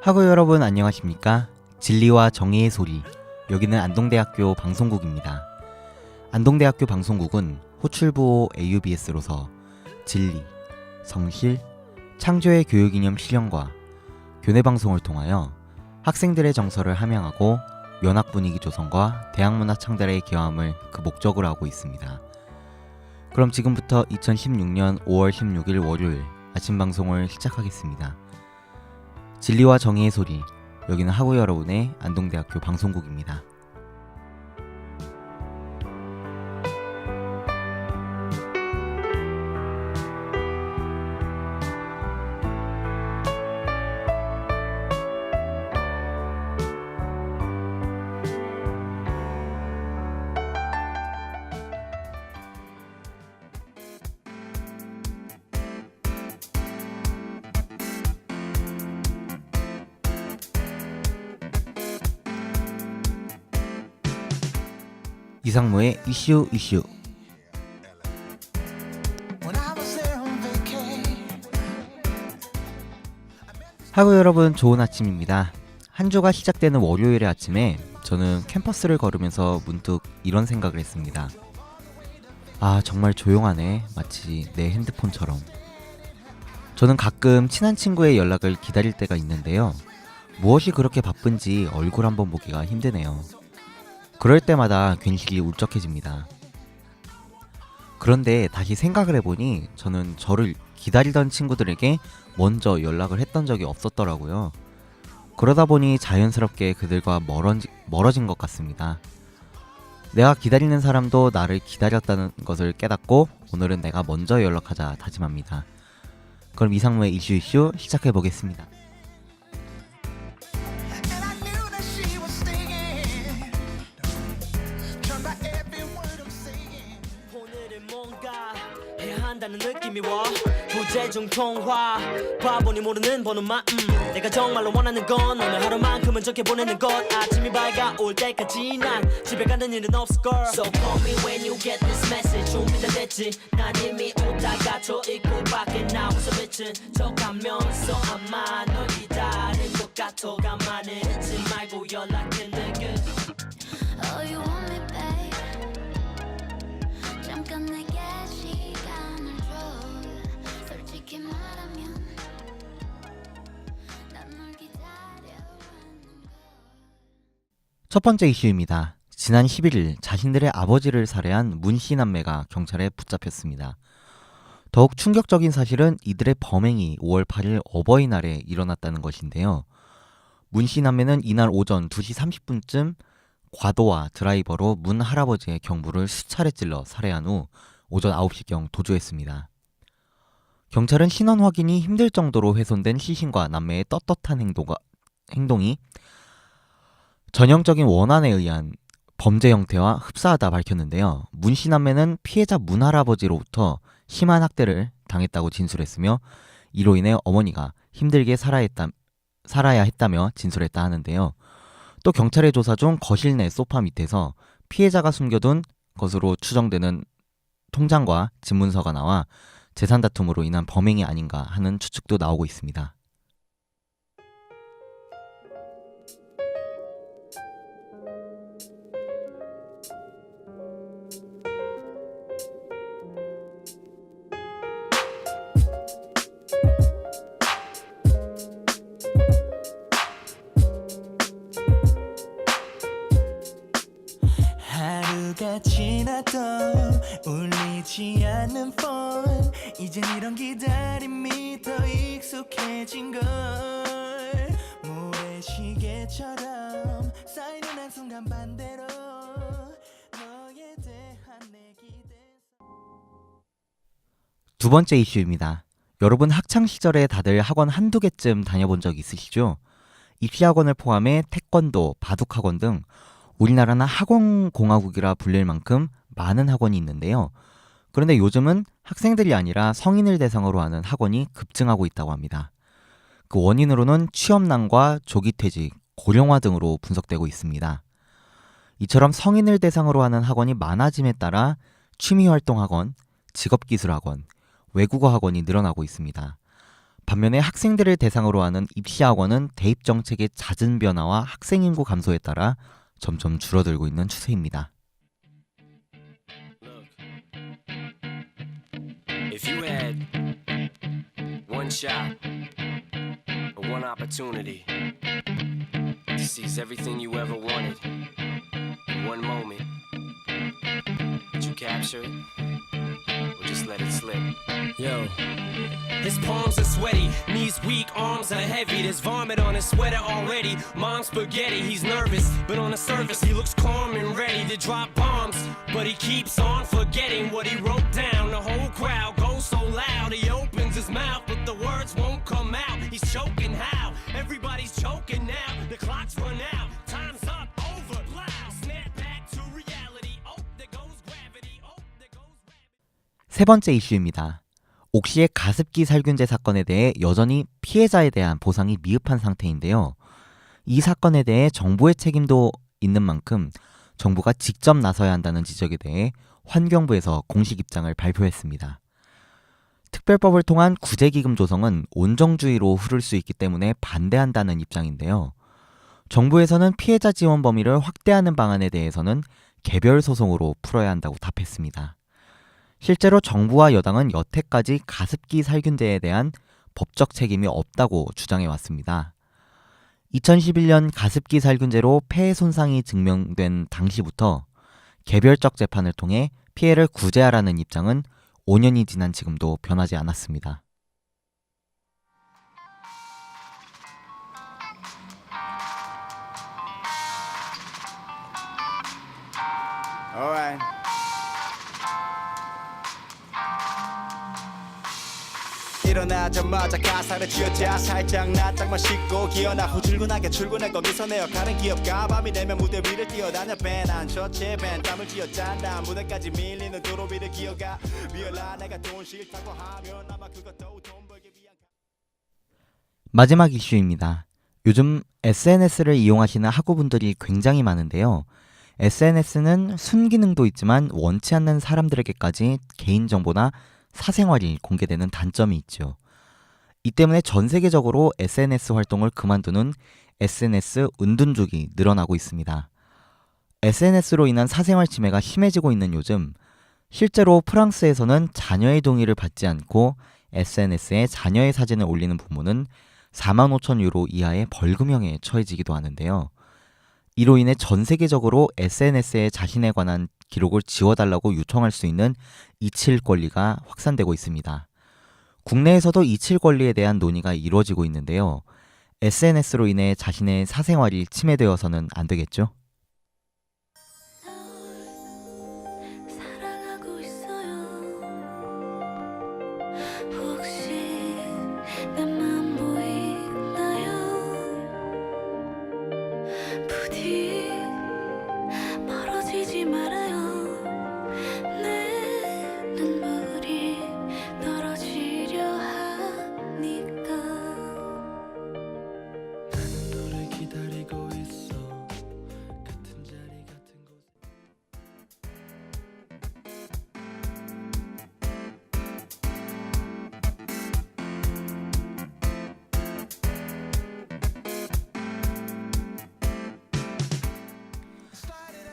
학우 여러분 안녕하십니까? 진리와 정의의 소리, 여기는 안동대학교 방송국입니다. 안동대학교 방송국은 호출부호 AUBS로서 진리, 성실, 창조의 교육이념 실현과 교내방송을 통하여 학생들의 정서를 함양하고 면학 분위기 조성과 대학문화 창달의 기여함을 그 목적으로 하고 있습니다. 그럼 지금부터 2016년 5월 16일 월요일 아침 방송을 시작하겠습니다. 진리와 정의의 소리, 여기는 학우 여러분의 안동대학교 방송국입니다. 이상무의 이슈 학우 여러분 좋은 아침입니다. 한 주가 시작되는 월요일의 아침에 저는 캠퍼스를 걸으면서 문득 이런 생각을 했습니다. 아, 정말 조용하네. 마치 내 핸드폰처럼. 저는 가끔 친한 친구의 연락을 기다릴 때가 있는데요. 무엇이 그렇게 바쁜지 얼굴 한번 보기가 힘드네요. 그럴 때마다 괜시리 울적해집니다. 그런데 다시 생각을 해보니 저는 저를 기다리던 친구들에게 먼저 연락을 했던 적이 없었더라고요. 그러다 보니 자연스럽게 그들과 멀어진 것 같습니다. 내가 기다리는 사람도 나를 기다렸다는 것을 깨닫고 오늘은 내가 먼저 연락하자 다짐합니다. 그럼 이상무의 이슈 시작해보겠습니다. 한다는 느낌이 와 부재중 통화 바보니 모르는 번호만 내가 정말로 원하는 건 오늘 하루만큼은 좋게 보내는 것 아침이 밝아올 때까지 난 집에 가는 일은 없을걸 So call me when you get this message 준비 다 됐지 난 이미 오다가 저 입구 밖에 나와서 미친 척하면서 아마 널 기다린 것 같아 가만히 있지 말고 연락해 내게 Oh you want me babe 잠깐 내게 시간을 줘 솔직히 말하면 난 널 기다려하는 걸 첫 번째 이슈입니다. 지난 11일 자신들의 아버지를 살해한 문씨 남매가 경찰에 붙잡혔습니다. 더욱 충격적인 사실은 이들의 범행이 5월 8일 어버이날에 일어났다는 것인데요. 문씨 남매는 이날 오전 2시 30분쯤 과도와 드라이버로 문 할아버지의 경부를 수차례 찔러 살해한 후 오전 9시경 도주했습니다. 경찰은 신원 확인이 힘들 정도로 훼손된 시신과 남매의 떳떳한 행동이 전형적인 원한에 의한 범죄 형태와 흡사하다 밝혔는데요. 문씨 남매는 피해자 문 할아버지로부터 심한 학대를 당했다고 진술했으며 이로 인해 어머니가 힘들게 살아야 했다며 진술했다 하는데요. 또 경찰의 조사 중 거실 내 소파 밑에서 피해자가 숨겨둔 것으로 추정되는 통장과 집문서가 나와 재산 다툼으로 인한 범행이 아닌가 하는 추측도 나오고 있습니다. 하루가 지나도 울리지 않는 폰 이젠 이런 기다림이 더 익숙해진 걸 모래시계처럼 쌓이는 한순간 반대로 너에 대한 내 기대 두 번째 이슈입니다. 여러분 학창시절에 다들 학원 한두 개쯤 다녀본 적 있으시죠? 입시학원을 포함해 태권도, 바둑학원 등 우리나라는 학원공화국이라 불릴 만큼 많은 학원이 있는데요. 그런데 요즘은 학생들이 아니라 성인을 대상으로 하는 학원이 급증하고 있다고 합니다. 그 원인으로는 취업난과 조기퇴직, 고령화 등으로 분석되고 있습니다. 이처럼 성인을 대상으로 하는 학원이 많아짐에 따라 취미활동학원, 직업기술학원, 외국어학원이 늘어나고 있습니다. 반면에 학생들을 대상으로 하는 입시학원은 대입 정책의 잦은 변화와 학생 인구 감소에 따라 점점 줄어들고 있는 추세입니다. If you had one shot or one opportunity to seize everything you ever wanted in one moment, would you capture it or just let it slip? Yo, his palms are sweaty, knees weak, arms are heavy. There's vomit on his sweater already. Mom's spaghetti, he's nervous, but on the surface he looks calm and ready to drop bombs. But he keeps on forgetting what he wrote down. The whole crowd goes so loud, he opens his mouth, but the words won't come out. He's choking how? Everybody's choking now. The clock's run out, time's up, over, plow. Snap back to reality. Oh, there goes gravity. Oh, there goes gravity. 세 번째 이슈입니다. 옥시의 가습기 살균제 사건에 대해 여전히 피해자에 대한 보상이 미흡한 상태인데요. 이 사건에 대해 정부의 책임도 있는 만큼 정부가 직접 나서야 한다는 지적에 대해 환경부에서 공식 입장을 발표했습니다. 특별법을 통한 구제기금 조성은 온정주의로 흐를 수 있기 때문에 반대한다는 입장인데요. 정부에서는 피해자 지원 범위를 확대하는 방안에 대해서는 개별 소송으로 풀어야 한다고 답했습니다. 실제로 정부와 여당은 여태까지 가습기 살균제에 대한 법적 책임이 없다고 주장해 왔습니다. 2011년 가습기 살균제로 폐해 손상이 증명된 당시부터 개별적 재판을 통해 피해를 구제하라는 입장은 5년이 지난 지금도 변하지 않았습니다. Alright. 일어나자마자 가사를 지었자 살짝 낯짝만 씻고 기어나 후줄근하게 출근해 거기서 내어 가는 기업가 밤이 되면 무대 위를 뛰어다녀 밴한 셔츠에 밴땀을 쥐어짠다 무대까지 밀리는 도로 위를 기어가 미어라 내가 돈 싫다고 하면 아마 그것도 돈 벌기 위한 마지막 이슈입니다. 요즘 SNS를 이용하시는 학우분들이 굉장히 많은데요. SNS는 순기능도 있지만 원치 않는 사람들에게까지 개인정보나 사생활이 공개되는 단점이 있죠. 이 때문에 전 세계적으로 SNS 활동을 그만두는 SNS 은둔족이 늘어나고 있습니다. SNS로 인한 사생활 침해가 심해지고 있는 요즘, 실제로 프랑스에서는 자녀의 동의를 받지 않고 SNS에 자녀의 사진을 올리는 부모는 45,000유로 이하의 벌금형에 처해지기도 하는데요. 이로 인해 전 세계적으로 SNS에 자신에 관한 기록을 지워달라고 요청할 수 있는 이칠 권리가 확산되고 있습니다. 국내에서도 이칠 권리에 대한 논의가 이루어지고 있는데요. SNS로 인해 자신의 사생활이 침해되어서는 안 되겠죠? 사랑하고 있어요. 혹시 내 맘 보이나요? 부디 멀어지지 말아요. 내 눈물이 떨어지려 하니까. 너를 기다리고 있어 같은 자리 같은 곳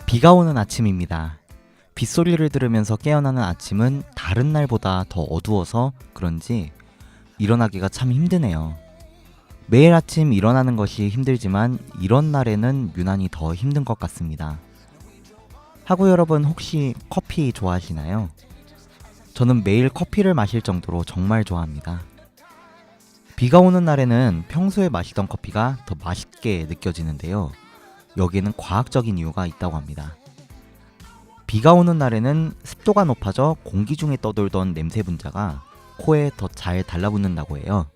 비가 오는 아침입니다. 빗소리를 들으면서 깨어나는 아침은 다른 날보다 더 어두워서 그런지 일어나기가 참 힘드네요. 매일 아침 일어나는 것이 힘들지만 이런 날에는 유난히 더 힘든 것 같습니다. 하고 여러분 혹시 커피 좋아하시나요? 저는 매일 커피를 마실 정도로 정말 좋아합니다. 비가 오는 날에는 평소에 마시던 커피가 더 맛있게 느껴지는데요. 여기에는 과학적인 이유가 있다고 합니다. 비가 오는 날에는 습도가 높아져 공기 중에 떠돌던 냄새 분자가 코에 더 잘 달라붙는다고 해요.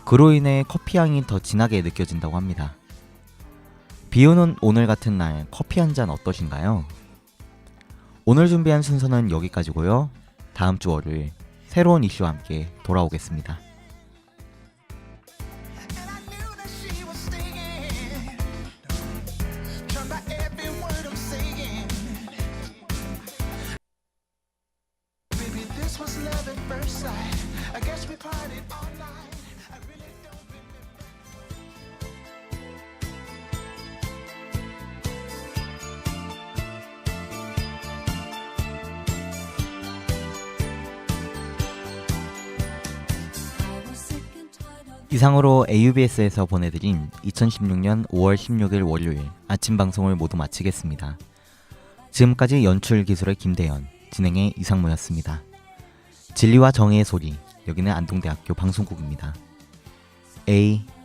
그로 인해 커피 향이 더 진하게 느껴진다고 합니다. 비 오는 오늘 같은 날 커피 한 잔 어떠신가요? 오늘 준비한 순서는 여기까지고요. 다음 주 월요일 새로운 이슈와 함께 돌아오겠습니다. And I knew that she was singing. Turned by every word I'm saying. Baby, this was love at first sight. I guess we partied all night. 이상으로 AUBS에서 보내드린 2016년 5월 16일 월요일 아침 방송을 모두 마치겠습니다. 지금까지 연출 기술의 김대현, 진행의 이상무였습니다. 진리와 정의의 소리, 여기는 안동대학교 방송국입니다. AUBS